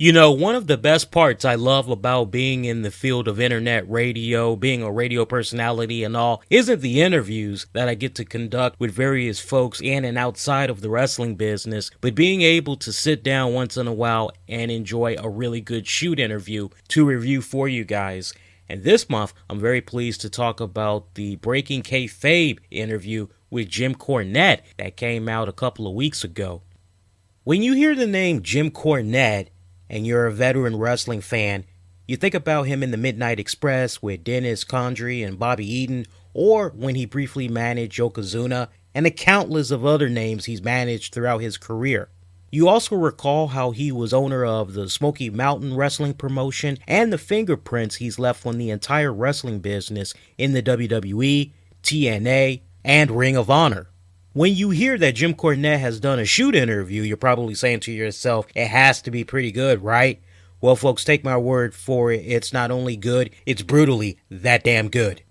You know, one of the best parts I love about being in the field of internet radio, being a radio personality and all, isn't the interviews that I get to conduct with various folks in and outside of the wrestling business, but being able to sit down once in a while and enjoy a really good shoot interview to review for you guys. And this month, I'm very pleased to talk about the Breaking Kayfabe interview with Jim Cornette that came out a couple of weeks ago. When you hear the name Jim Cornette, and you're a veteran wrestling fan, you think about him in the Midnight Express with Dennis Condrey and Bobby Eaton, or when he briefly managed Yokozuna, and the countless of other names he's managed throughout his career. You also recall how he was owner of the Smoky Mountain Wrestling promotion and the fingerprints he's left on the entire wrestling business in the WWE, TNA, and Ring of Honor. When you hear that Jim Cornette has done a shoot interview, you're probably saying to yourself, it has to be pretty good, right? Well, folks, take my word for it. It's not only good, it's brutally that damn good.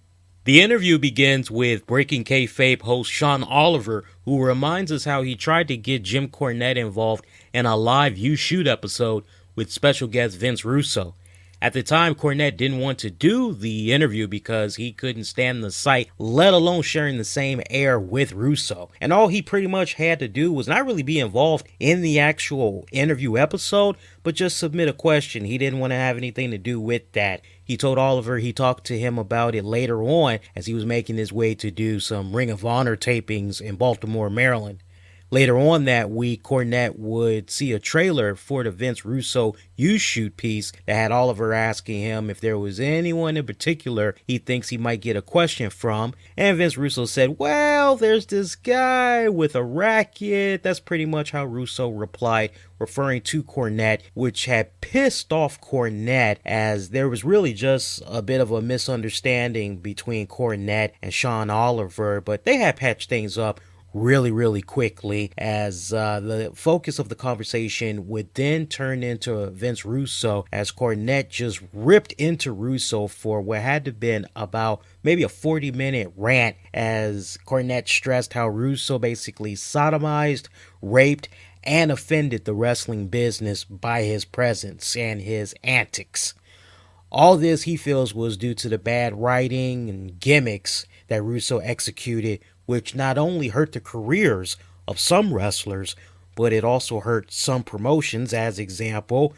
The interview begins with Breaking Kayfabe host Shawn Oliver, who reminds us how he tried to get Jim Cornette involved in a live You Shoot episode with special guest Vince Russo. At the time, Cornette didn't want to do the interview because he couldn't stand the sight, let alone sharing the same air with Russo. And all he pretty much had to do was not really be involved in the actual interview episode, but just submit a question. He didn't want to have anything to do with that. He told Oliver he talked to him about it later on as he was making his way to do some Ring of Honor tapings in Baltimore, Maryland. Later on that week, Cornette would see a trailer for the Vince Russo You Shoot piece that had Oliver asking him if there was anyone in particular he thinks he might get a question from. And Vince Russo said, well, there's this guy with a racket. That's pretty much how Russo replied, referring to Cornette, which had pissed off Cornette as there was really just a bit of a misunderstanding between Cornette and Shawn Oliver, but they had patched things up really quickly as the focus of the conversation would then turn into Vince Russo as Cornette just ripped into Russo for what had to have been about maybe a 40-minute rant as Cornette stressed how Russo basically sodomized, raped, and offended the wrestling business by his presence and his antics. All this he feels was due to the bad writing and gimmicks that Russo executed, which not only hurt the careers of some wrestlers, but it also hurt some promotions, as example,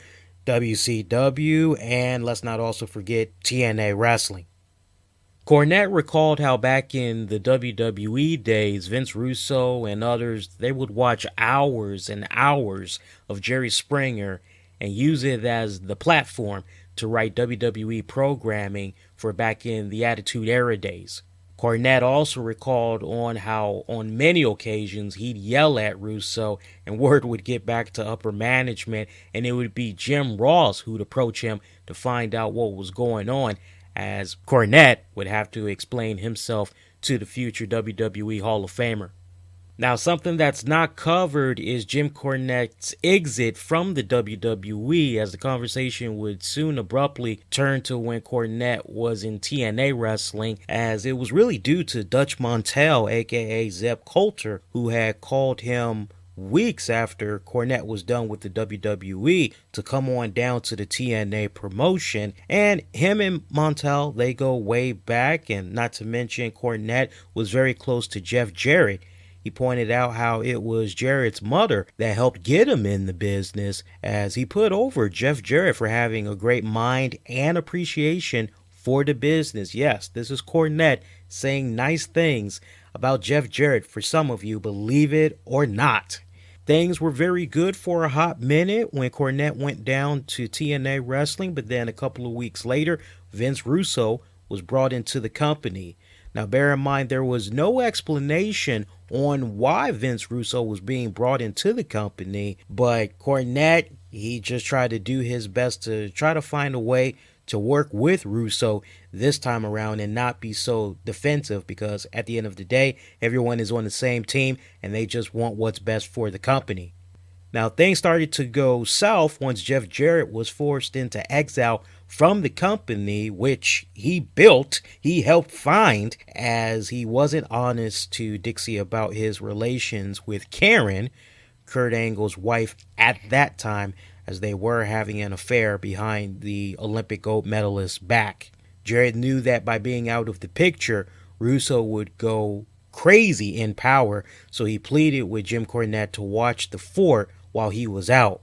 WCW, and let's not also forget TNA Wrestling. Cornette recalled how back in the WWE days, Vince Russo and others, they would watch hours and hours of Jerry Springer and use it as the platform to write WWE programming for back in the Attitude Era days. Cornette also recalled on how on many occasions he'd yell at Russo and word would get back to upper management and it would be Jim Ross who'd approach him to find out what was going on, as Cornette would have to explain himself to the future WWE Hall of Famer. Now, something that's not covered is Jim Cornette's exit from the WWE, as the conversation would soon abruptly turn to when Cornette was in TNA Wrestling, as it was really due to Dutch Mantell, aka Zeb Coulter, who had called him weeks after Cornette was done with the WWE to come on down to the TNA promotion. And him and Mantell, they go way back, and not to mention Cornette was very close to Jeff Jarrett. He pointed out how it was Jarrett's mother that helped get him in the business, as he put over Jeff Jarrett for having a great mind and appreciation for the business. Yes, this is Cornette saying nice things about Jeff Jarrett for some of you, believe it or not. Things were very good for a hot minute when Cornette went down to TNA Wrestling, but then a couple of weeks later, Vince Russo was brought into the company. Now, bear in mind, there was no explanation on why Vince Russo was being brought into the company, but Cornette, he just tried to do his best to try to find a way to work with Russo this time around and not be so defensive, because at the end of the day, everyone is on the same team and they just want what's best for the company. Now, things started to go south once Jeff Jarrett was forced into exile from the company, which he built, he helped find, as he wasn't honest to Dixie about his relations with Karen, Kurt Angle's wife at that time, as they were having an affair behind the Olympic gold medalist's back. Jarrett knew that by being out of the picture, Russo would go crazy in power, so he pleaded with Jim Cornette to watch the fort while he was out.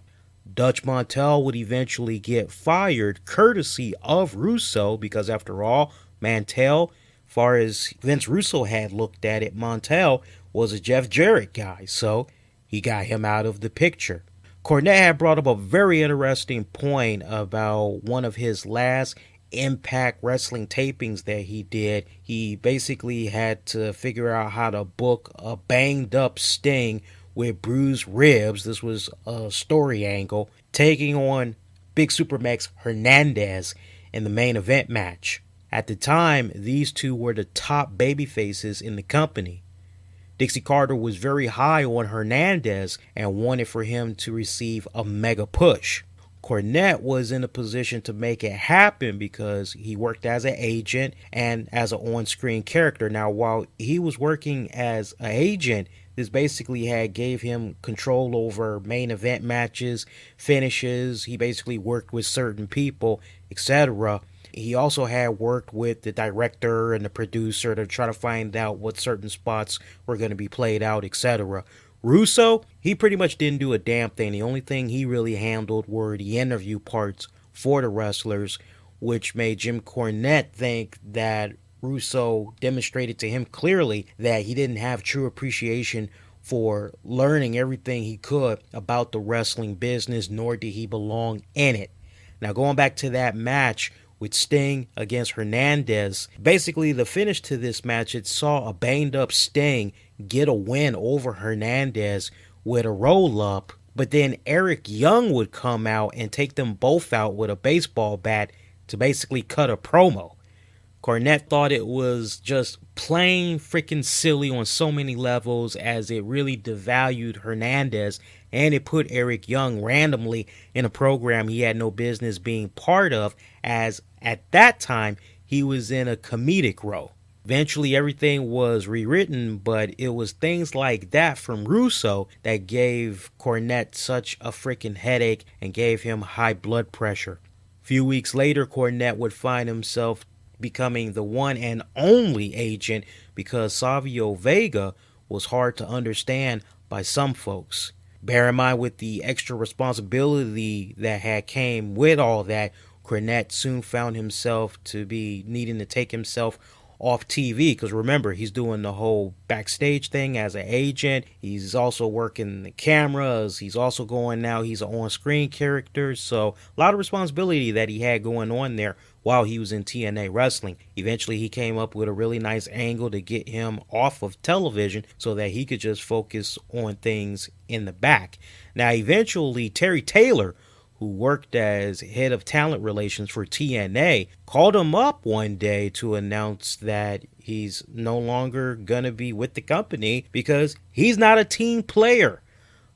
Dutch Mantell would eventually get fired courtesy of Russo because, after all, Mantell, far as Vince Russo had looked at it, Mantell was a Jeff Jarrett guy, so he got him out of the picture. Cornette had brought up a very interesting point about one of his last Impact Wrestling tapings that he did. He basically had to figure out how to book a banged up Sting with bruised ribs. This was a story angle, taking on Big Supermax Hernandez in the main event match. At the time, these two were the top babyfaces in the company. Dixie Carter was very high on Hernandez and wanted for him to receive a mega push. Cornette was in a position to make it happen because he worked as an agent and as an on-screen character. Now, while he was working as an agent, this basically gave him control over main event matches, finishes. He basically worked with certain people, etc. He also had worked with the director and the producer to try to find out what certain spots were going to be played out, etc. Russo, he pretty much didn't do a damn thing. The only thing he really handled were the interview parts for the wrestlers, which made Jim Cornette think that Russo demonstrated to him clearly that he didn't have true appreciation for learning everything he could about the wrestling business, nor did he belong in it. Now, going back to that match with Sting against Hernandez, basically the finish to this match, it saw a banged up Sting get a win over Hernandez with a roll-up, but then Eric Young would come out and take them both out with a baseball bat to basically cut a promo. Cornette thought it was just plain freaking silly on so many levels, as it really devalued Hernandez and it put Eric Young randomly in a program he had no business being part of, as at that time he was in a comedic role. Eventually everything was rewritten, but it was things like that from Russo that gave Cornette such a freaking headache and gave him high blood pressure. A few weeks later, Cornette would find himself becoming the one and only agent because Savio Vega was hard to understand by some folks. Bear in mind, with the extra responsibility that had came with all that, Cornette soon found himself to be needing to take himself off TV, because remember, he's doing the whole backstage thing as an agent. He's also working the cameras. He's also he's an on-screen character. So a lot of responsibility that he had going on there while he was in TNA Wrestling. Eventually, he came up with a really nice angle to get him off of television so that he could just focus on things in the back. Now, eventually, Terry Taylor, who worked as head of talent relations for TNA, called him up one day to announce that he's no longer going to be with the company because he's not a team player.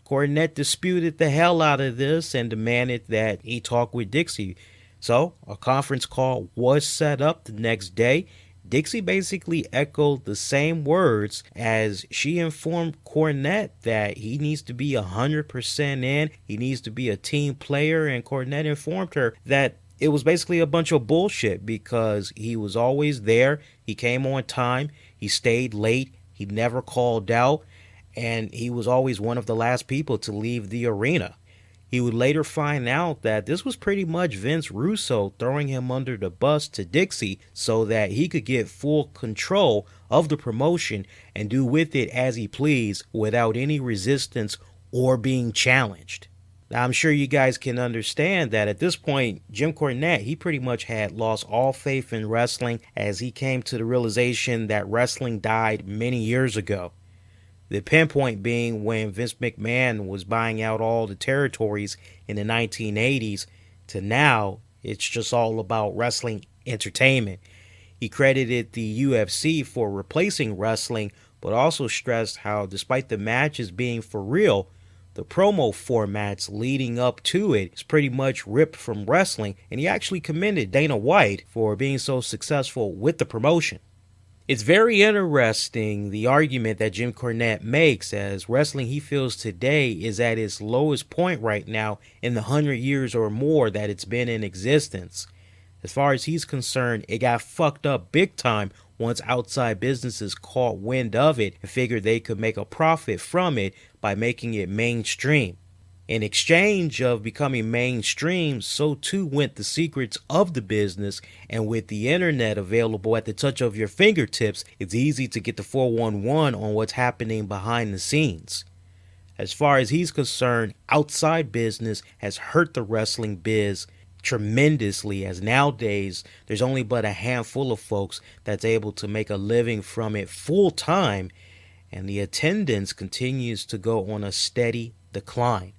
Cornette disputed the hell out of this and demanded that he talk with Dixie. So a conference call was set up the next day. Dixie basically echoed the same words as she informed Cornette that he needs to be 100% in, he needs to be a team player, and Cornette informed her that it was basically a bunch of bullshit because he was always there, he came on time, he stayed late, he never called out, and he was always one of the last people to leave the arena. He would later find out that this was pretty much Vince Russo throwing him under the bus to Dixie so that he could get full control of the promotion and do with it as he pleased without any resistance or being challenged. Now, I'm sure you guys can understand that at this point, Jim Cornette, he pretty much had lost all faith in wrestling as he came to the realization that wrestling died many years ago. The pinpoint being when Vince McMahon was buying out all the territories in the 1980s to now, it's just all about wrestling entertainment. He credited the UFC for replacing wrestling, but also stressed how despite the matches being for real, the promo formats leading up to it is pretty much ripped from wrestling, and he actually commended Dana White for being so successful with the promotion. It's very interesting, the argument that Jim Cornette makes, as wrestling he feels today is at its lowest point right now in the 100 years or more that it's been in existence. As far as he's concerned, it got fucked up big time once outside businesses caught wind of it and figured they could make a profit from it by making it mainstream. In exchange of becoming mainstream, so too went the secrets of the business, and with the internet available at the touch of your fingertips, it's easy to get the 411 on what's happening behind the scenes. As far as he's concerned, outside business has hurt the wrestling biz tremendously, as nowadays there's only but a handful of folks that's able to make a living from it full time, and the attendance continues to go on a steady decline.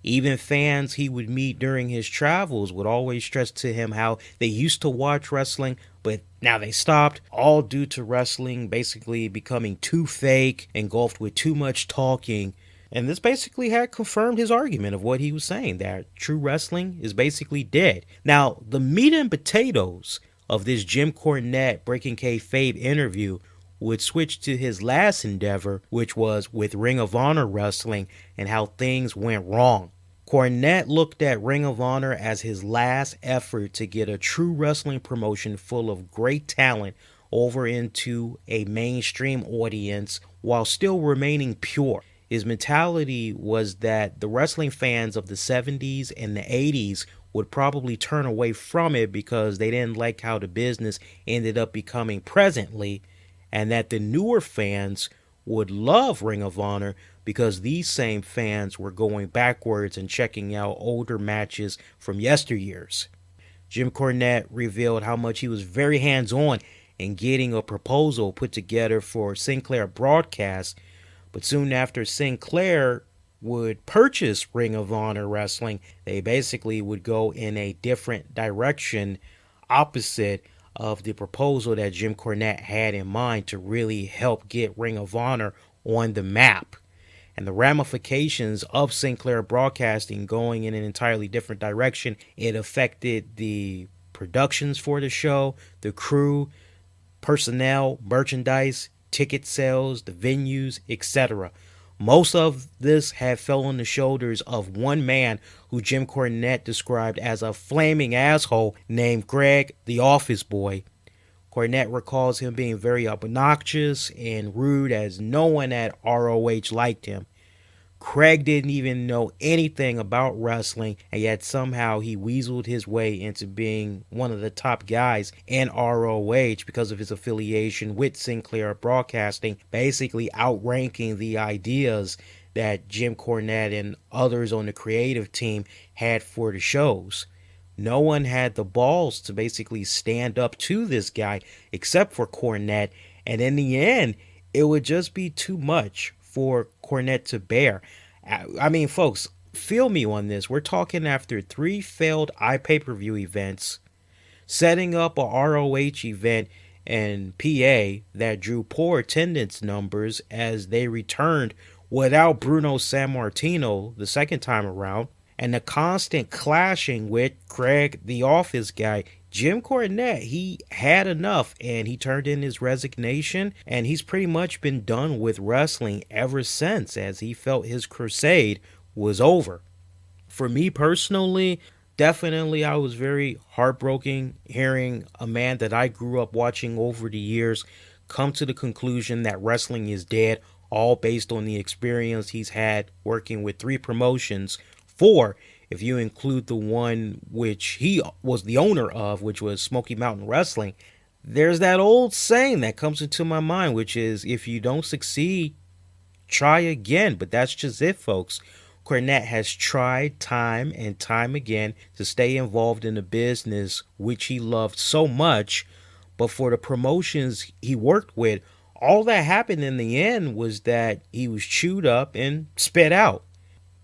Even fans he would meet during his travels would always stress to him how they used to watch wrestling, but now they stopped, all due to wrestling basically becoming too fake, engulfed with too much talking. And this basically had confirmed his argument of what he was saying, that true wrestling is basically dead. Now, the meat and potatoes of this Jim Cornette Breaking Kayfabe interview would switch to his last endeavor, which was with Ring of Honor Wrestling and how things went wrong. Cornette looked at Ring of Honor as his last effort to get a true wrestling promotion full of great talent over into a mainstream audience while still remaining pure. His mentality was that the wrestling fans of the 70s and the 80s would probably turn away from it because they didn't like how the business ended up becoming presently, and that the newer fans would love Ring of Honor because these same fans were going backwards and checking out older matches from yesteryears. Jim Cornette revealed how much he was very hands-on in getting a proposal put together for Sinclair Broadcast, but soon after Sinclair would purchase Ring of Honor Wrestling, they basically would go in a different direction opposite of the proposal that Jim Cornette had in mind to really help get Ring of Honor on the map. And the ramifications of Sinclair Broadcasting going in an entirely different direction, it affected the productions for the show, the crew, personnel, merchandise, ticket sales, the venues, etc. Most of this had fell on the shoulders of one man who Jim Cornette described as a flaming asshole named Greg the Office Boy. Cornette recalls him being very obnoxious and rude, as no one at ROH liked him. Craig didn't even know anything about wrestling, and yet somehow he weaseled his way into being one of the top guys in ROH because of his affiliation with Sinclair Broadcasting, basically outranking the ideas that Jim Cornette and others on the creative team had for the shows. No one had the balls to basically stand up to this guy except for Cornette, and in the end, it would just be too much for Cornette to bear. I mean, folks, feel me on this. We're talking after 3 failed iPay-per-view events, setting up a ROH event in PA that drew poor attendance numbers as they returned without Bruno Sammartino the second time around, and the constant clashing with Craig the Office Guy. Jim Cornette, he had enough and he turned in his resignation, and he's pretty much been done with wrestling ever since, as he felt his crusade was over. For me personally, definitely I was very heartbroken hearing a man that I grew up watching over the years come to the conclusion that wrestling is dead, all based on the experience he's had working with 3 promotions, 4 if you include the one which he was the owner of, which was Smoky Mountain Wrestling. There's that old saying that comes into my mind, which is, if you don't succeed, try again. But that's just it, folks. Cornette has tried time and time again to stay involved in the business which he loved so much, but for the promotions he worked with, all that happened in the end was that he was chewed up and spit out.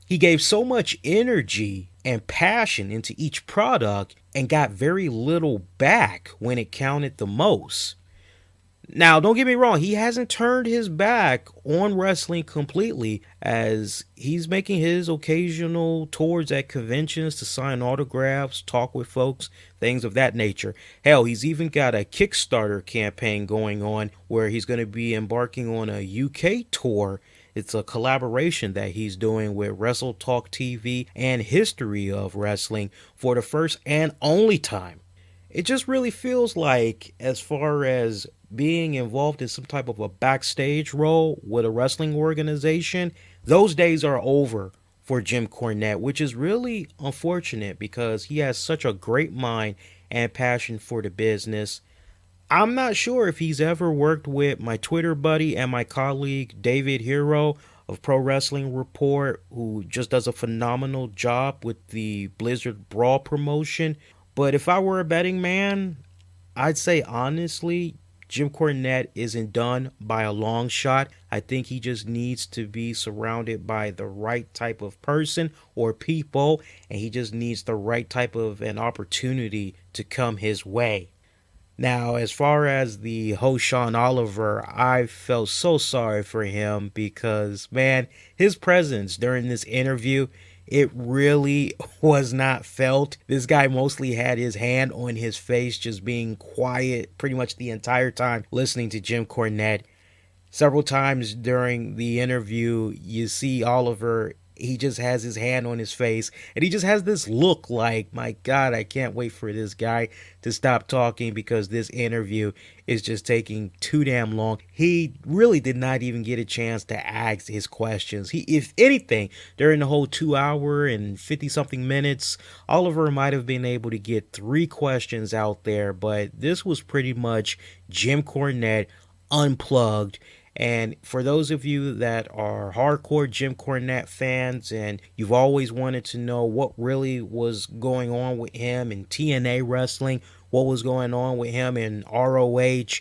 He gave so much energy and passion into each product and got very little back when it counted the most. Now, don't get me wrong, he hasn't turned his back on wrestling completely, as he's making his occasional tours at conventions to sign autographs, talk with folks, things of that nature. Hell, he's even got a Kickstarter campaign going on where he's going to be embarking on a UK tour. It's a collaboration that he's doing with Wrestle Talk TV and History of Wrestling for the first and only time. It just really feels like, as far as being involved in some type of a backstage role with a wrestling organization, those days are over for Jim Cornette, which is really unfortunate because he has such a great mind and passion for the business. I'm not sure if he's ever worked with my Twitter buddy and my colleague David Hero of Pro Wrestling Report, who just does a phenomenal job with the Blizzard Brawl promotion. But if I were a betting man, I'd say honestly, Jim Cornette isn't done by a long shot. I think he just needs to be surrounded by the right type of person or people, and he just needs the right type of an opportunity to come his way. Now, as far as the host Shawn Oliver, I felt so sorry for him because, man, his presence during this interview, it really was not felt. This guy mostly had his hand on his face, just being quiet pretty much the entire time listening to Jim Cornette. Several times during the interview, you see Oliver, he just has his hand on his face and he just has this look like, my God, I can't wait for this guy to stop talking because this interview is just taking too damn long. He really did not even get a chance to ask his questions. He, if anything, during the whole 2 hour and 50 something minutes, Oliver might have been able to get 3 questions out there, but this was pretty much Jim Cornette unplugged. And for those of you that are hardcore Jim Cornette fans and you've always wanted to know what really was going on with him in TNA wrestling, what was going on with him in ROH,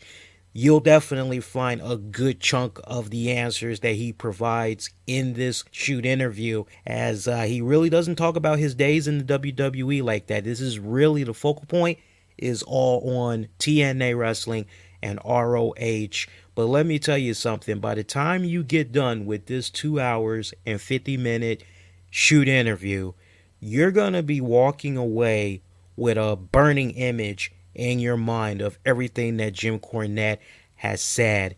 you'll definitely find a good chunk of the answers that he provides in this shoot interview, as he really doesn't talk about his days in the WWE like that. This is really the focal point is all on TNA wrestling and ROH. But let me tell you something, by the time you get done with this 2 hours and 50-minute shoot interview, you're going to be walking away with a burning image in your mind of everything that Jim Cornette has said.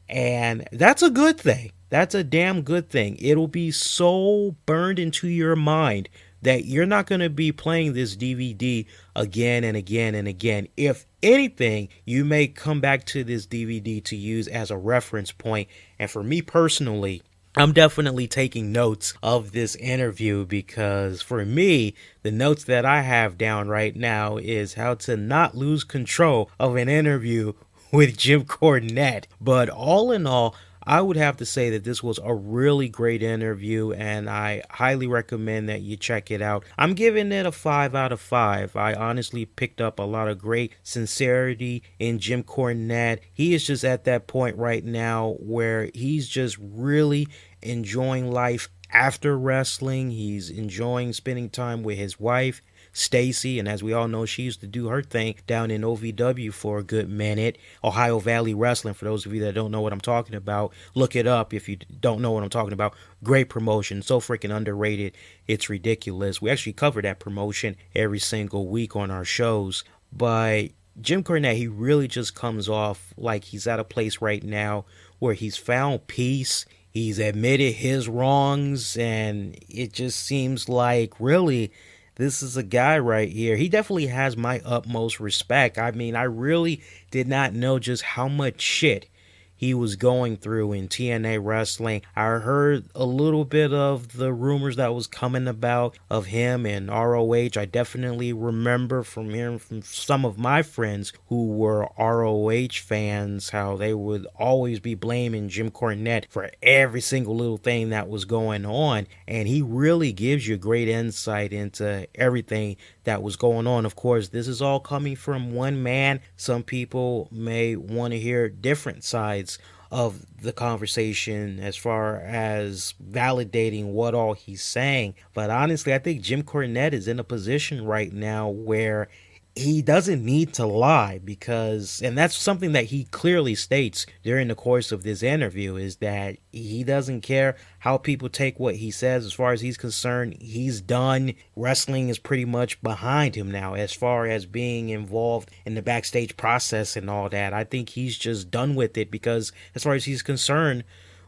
And that's a good thing. That's a damn good thing. It'll be so burned into your mind that you're not going to be playing this DVD again and again and again. If anything, you may come back to this DVD to use as a reference point. And for me personally, I'm definitely taking notes of this interview because for me, the notes that I have down right now is how to not lose control of an interview with Jim Cornette. But all in all, I would have to say that this was a really great interview and I highly recommend that you check it out. I'm giving it a 5 out of 5. I honestly picked up a lot of great sincerity in Jim Cornette. He is just at that point right now where he's just really enjoying life after wrestling. He's enjoying spending time with his wife, Stacy, and as we all know, she used to do her thing down in OVW for a good minute. Ohio Valley Wrestling, for those of you that don't know what I'm talking about, look it up if you don't know what I'm talking about. Great promotion, so freaking underrated, it's ridiculous. We actually cover that promotion every single week on our shows. But Jim Cornette, he really just comes off like he's at a place right now where he's found peace. He's admitted his wrongs, and it just seems like really this is a guy right here. He definitely has my utmost respect. I mean, I really did not know just how much shit he was going through in TNA wrestling. I heard a little bit of the rumors that was coming about of him in ROH. I definitely remember from hearing from some of my friends who were ROH fans how they would always be blaming Jim Cornette for every single little thing that was going on. And he really gives you great insight into everything that was going on. Of course, this is all coming from one man. Some people may want to hear different sides of the conversation as far as validating what all he's saying. But honestly, I think Jim Cornette is in a position right now where he doesn't need to lie because, and that's something that he clearly states during the course of this interview, is that he doesn't care how people take what he says. As far as he's concerned, he's done. Wrestling is pretty much behind him now as far as being involved in the backstage process and all that. I think he's just done with it because as far as he's concerned,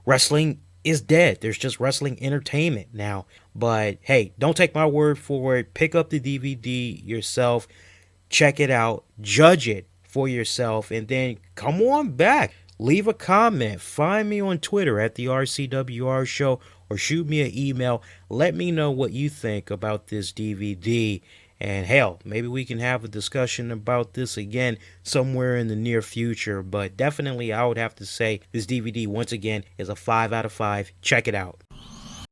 wrestling is dead. There's just wrestling entertainment now. But hey, don't take my word for it. Pick up the DVD yourself. Check it out, judge it for yourself, and then come on back. Leave a comment. Find me on Twitter at the RCWR Show or shoot me an email. Let me know what you think about this DVD. And hell, maybe we can have a discussion about this again somewhere in the near future. But definitely, I would have to say this DVD, once again, is a 5 out of 5. Check it out.